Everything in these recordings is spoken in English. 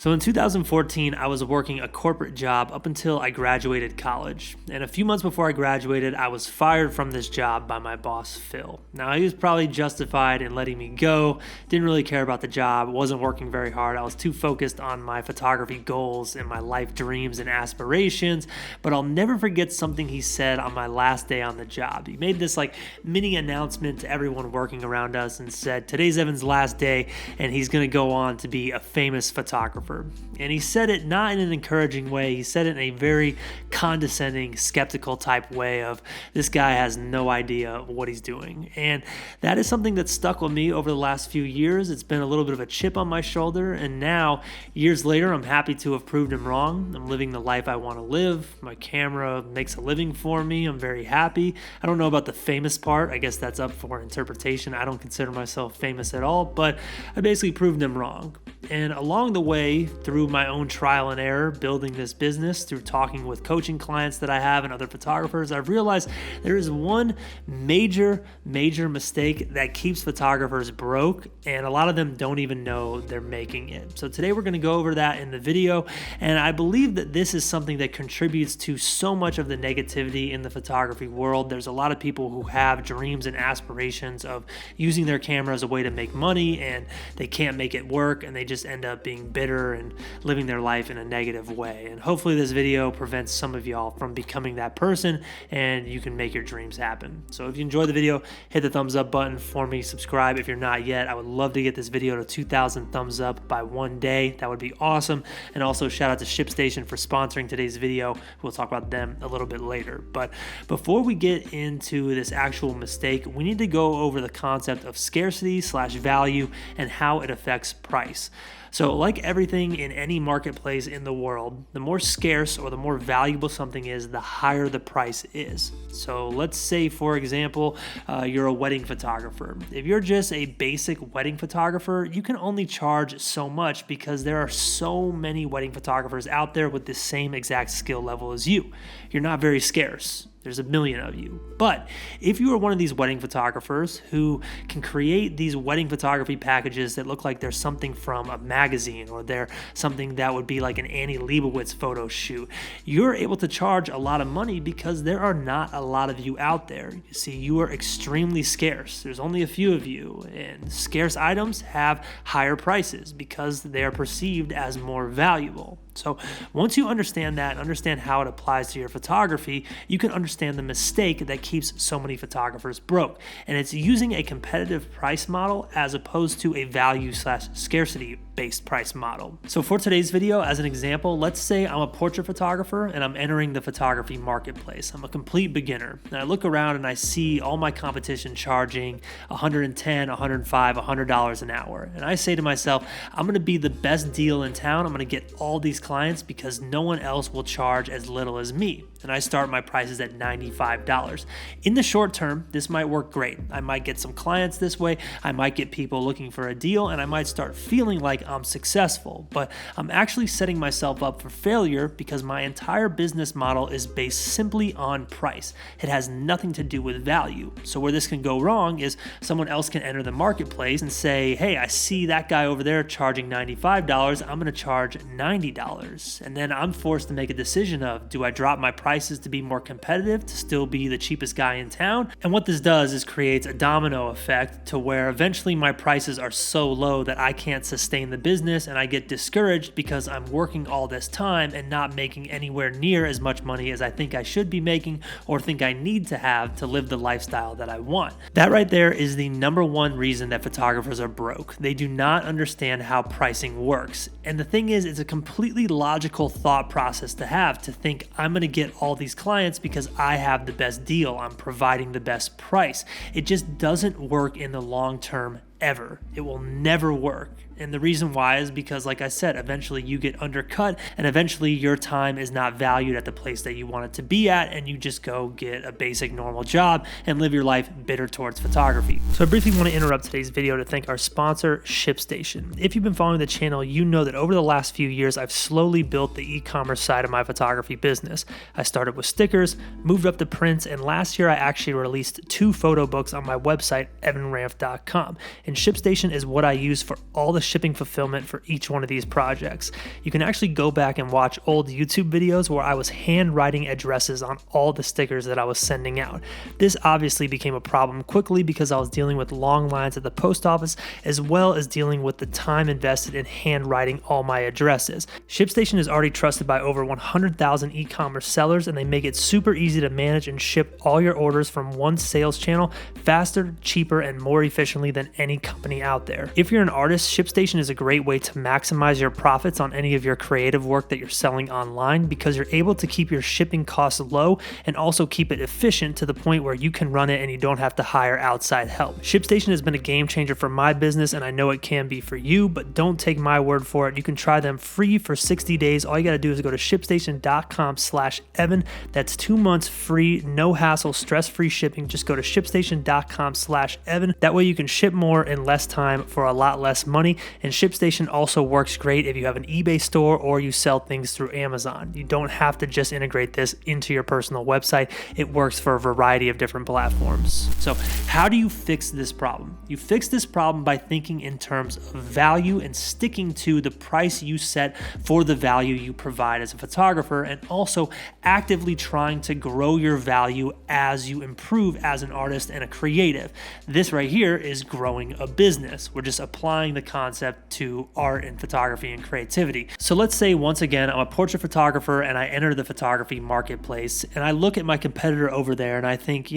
So in 2014, I was working a corporate job up until I graduated college. And a few months before I graduated, I was fired from this job by my boss, Phil. Now, he was probably justified in letting me go. Didn't really care about the job, wasn't working very hard. I was too focused on my photography goals and my life dreams and aspirations. But I'll never forget something he said on my last day on the job. He made this mini announcement to everyone working around us and said, "Today's Evan's last day, and he's going to go on to be a famous photographer." And he said it not in an encouraging way. He said it in a very condescending, skeptical type way of, this guy has no idea what he's doing. And that is something that stuck with me over the last few years. It's been a little bit of a chip on my shoulder. And now, years later, I'm happy to have proved him wrong. I'm living the life I want to live. My camera makes a living for me. I'm very happy. I don't know about the famous part. I guess that's up for interpretation. I don't consider myself famous at all, but I basically proved him wrong. And along the way, through my own trial and error, building this business, through talking with coaching clients that I have and other photographers, I've realized there is one major mistake that keeps photographers broke, and a lot of them don't even know they're making it. So today we're going to go over that in the video, and I believe that this is something that contributes to so much of the negativity in the photography world. There's a lot of people who have dreams and aspirations of using their camera as a way to make money, and they can't make it work, and they just end up being bitter and living their life in a negative way. And hopefully this video prevents some of y'all from becoming that person, and you can make your dreams happen. So if you enjoyed the video, hit the thumbs up button for me, subscribe if you're not yet. I would love to get this video to 2,000 thumbs up by one day. That would be awesome. And also shout out to ShipStation for sponsoring today's video. We'll talk about them a little bit later. But before we get into this actual mistake, we need to go over the concept of scarcity/value and how it affects price. So like everything in any marketplace in the world, the more scarce or the more valuable something is, the higher the price is. So let's say, for example, you're a wedding photographer. If you're just a basic wedding photographer, you can only charge so much because there are so many wedding photographers out there with the same exact skill level as you. You're not very scarce. There's a million of you. But if you are one of these wedding photographers who can create these wedding photography packages that look like they're something from a magazine, or they're something that would be like an Annie Leibovitz photo shoot, you're able to charge a lot of money because there are not a lot of you out there. You see, you are extremely scarce. There's only a few of you, and scarce items have higher prices because they are perceived as more valuable. So once you understand that and understand how it applies to your photography, you can understand the mistake that keeps so many photographers broke. And it's using a competitive price model as opposed to a value/scarcity based price model. So for today's video, as an example, let's say I'm a portrait photographer and I'm entering the photography marketplace. I'm a complete beginner. And I look around and I see all my competition charging $110, $105, $100 an hour. And I say to myself, I'm going to be the best deal in town. I'm going to get all these clients because no one else will charge as little as me. And I start my prices at $95. In the short term, this might work great. I might get some clients this way. I might get people looking for a deal, and I might start feeling like I'm successful. But I'm actually setting myself up for failure because my entire business model is based simply on price. It has nothing to do with value. So where this can go wrong is someone else can enter the marketplace and say, hey, I see that guy over there charging $95. I'm going to charge $90. And then I'm forced to make a decision of, do I drop my prices to be more competitive, to still be the cheapest guy in town? And what this does is creates a domino effect to where eventually my prices are so low that I can't sustain the business, and I get discouraged because I'm working all this time and not making anywhere near as much money as I think I should be making or think I need to have to live the lifestyle that I want. That right there is the number one reason that photographers are broke. They do not understand how pricing works. And the thing is, it's a completely logical thought process to have, to think I'm going to get all these clients because I have the best deal. I'm providing the best price. It just doesn't work in the long term ever. It will never work. And the reason why is because, like I said, eventually you get undercut, and eventually your time is not valued at the place that you want it to be at, and you just go get a basic normal job and live your life bitter towards photography. So I briefly want to interrupt today's video to thank our sponsor, ShipStation. If you've been following the channel, you know that over the last few years, I've slowly built the e-commerce side of my photography business. I started with stickers, moved up to prints, and last year I actually released 2 photo books on my website, evanranf.com. and ShipStation is what I use for all the shipping fulfillment for each one of these projects. You can actually go back and watch old YouTube videos where I was handwriting addresses on all the stickers that I was sending out. This obviously became a problem quickly because I was dealing with long lines at the post office, as well as dealing with the time invested in handwriting all my addresses. ShipStation is already trusted by over 100,000 e-commerce sellers, and they make it super easy to manage and ship all your orders from one sales channel faster, cheaper, and more efficiently than any company out there. If you're an artist, ShipStation is a great way to maximize your profits on any of your creative work that you're selling online, because you're able to keep your shipping costs low and also keep it efficient to the point where you can run it and you don't have to hire outside help. ShipStation has been a game changer for my business, and I know it can be for you, but don't take my word for it. You can try them free for 60 days. All you got to do is go to shipstation.com/Evan. That's 2 months free, no hassle, stress-free shipping. Just go to shipstation.com/Evan. That way you can ship more in less time for a lot less money. And ShipStation also works great if you have an eBay store or you sell things through Amazon. You don't have to just integrate this into your personal website. It works for a variety of different platforms. So how do you fix this problem? You fix this problem by thinking in terms of value and sticking to the price you set for the value you provide as a photographer, and also actively trying to grow your value as you improve as an artist and a creative. This right here is growing a business. We're just applying the concept to art and photography and creativity. So let's say once again, I'm a portrait photographer and I enter the photography marketplace and I look at my competitor over there and I think,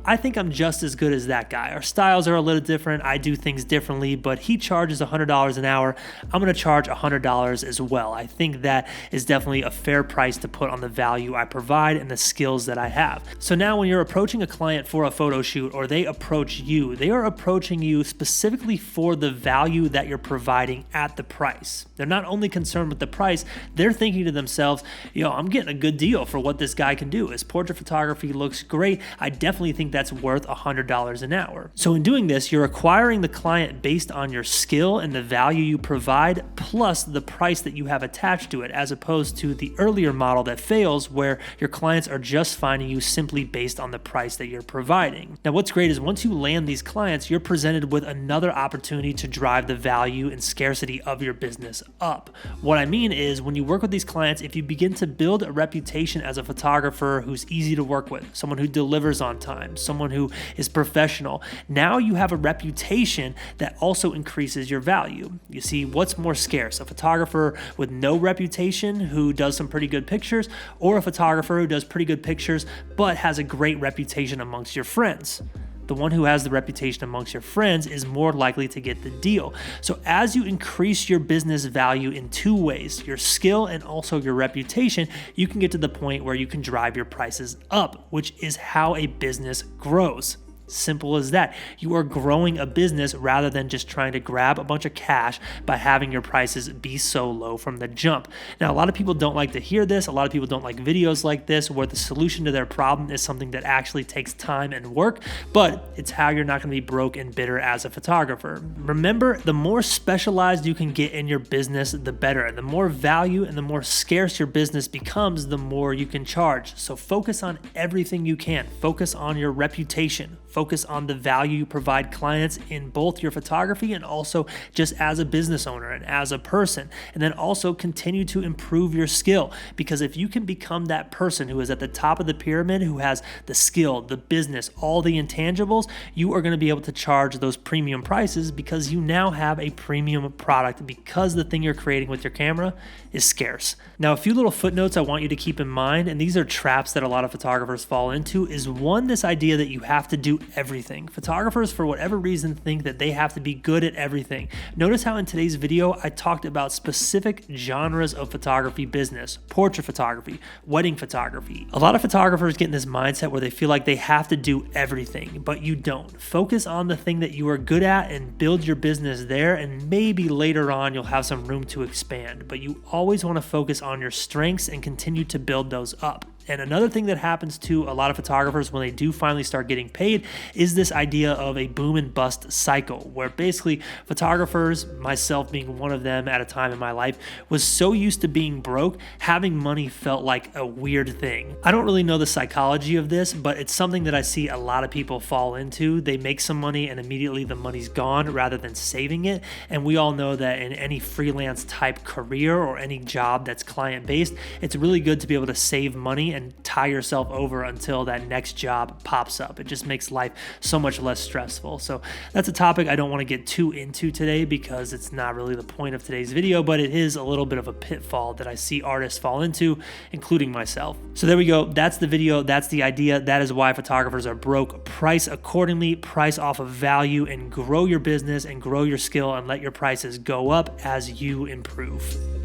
I think I'm just as good as that guy. Our styles are a little different. I do things differently, but he charges $100 an hour. I'm going to charge $100 as well. I think that is definitely a fair price to put on the value I provide and the skills that I have. So now when you're approaching a client for a photo shoot, or they approach you, they are approaching you specifically for the value that you're providing at the price. They're not only concerned with the price, they're thinking to themselves, I'm getting a good deal for what this guy can do. His portrait photography looks great. I definitely think that's worth $100 an hour. So in doing this, you're acquiring the client based on your skill and the value you provide, plus the price that you have attached to it, as opposed to the earlier model that fails, where your clients are just finding you simply based on the price that you're providing. Now, what's great is once you land these clients, you're presented with another opportunity to drive the value and scarcity of your business up. What I mean is, when you work with these clients, if you begin to build a reputation as a photographer who's easy to work with, someone who delivers on time, someone who is professional, now you have a reputation that also increases your value. You see, what's more scarce? A photographer with no reputation who does some pretty good pictures, or a photographer who does pretty good pictures but has a great reputation amongst your friends? The one who has the reputation amongst your friends is more likely to get the deal. So as you increase your business value in two ways, your skill and also your reputation, you can get to the point where you can drive your prices up, which is how a business grows. Simple as that. You are growing a business rather than just trying to grab a bunch of cash by having your prices be so low from the jump. Now, a lot of people don't like to hear this. A lot of people don't like videos like this where the solution to their problem is something that actually takes time and work, but it's how you're not going to be broke and bitter as a photographer. Remember, the more specialized you can get in your business, the better. And the more value and the more scarce your business becomes, the more you can charge. So focus on everything you can. Focus on your reputation. Focus on the value you provide clients in both your photography and also just as a business owner and as a person. And then also continue to improve your skill, because if you can become that person who is at the top of the pyramid, who has the skill, the business, all the intangibles, you are going to be able to charge those premium prices because you now have a premium product, because the thing you're creating with your camera is scarce. Now, a few little footnotes I want you to keep in mind, and these are traps that a lot of photographers fall into, is one, this idea that you have to do everything. Photographers, for whatever reason, think that they have to be good at everything. Notice how in today's video, I talked about specific genres of photography business: portrait photography, wedding photography. A lot of photographers get in this mindset where they feel like they have to do everything, but you don't. Focus on the thing that you are good at and build your business there, and maybe later on you'll have some room to expand, but you always want to focus on your strengths and continue to build those up. And another thing that happens to a lot of photographers when they do finally start getting paid is this idea of a boom and bust cycle, where basically photographers, myself being one of them at a time in my life, was so used to being broke, having money felt like a weird thing. I don't really know the psychology of this, but it's something that I see a lot of people fall into. They make some money and immediately the money's gone rather than saving it. And we all know that in any freelance type career or any job that's client based, it's really good to be able to save money and tie yourself over until that next job pops up. It just makes life so much less stressful. So that's a topic I don't want to get too into today because it's not really the point of today's video, but it is a little bit of a pitfall that I see artists fall into, including myself. So there we go. That's the video. That's the idea. That is why photographers are broke. Price accordingly, price off of value, and grow your business and grow your skill and let your prices go up as you improve.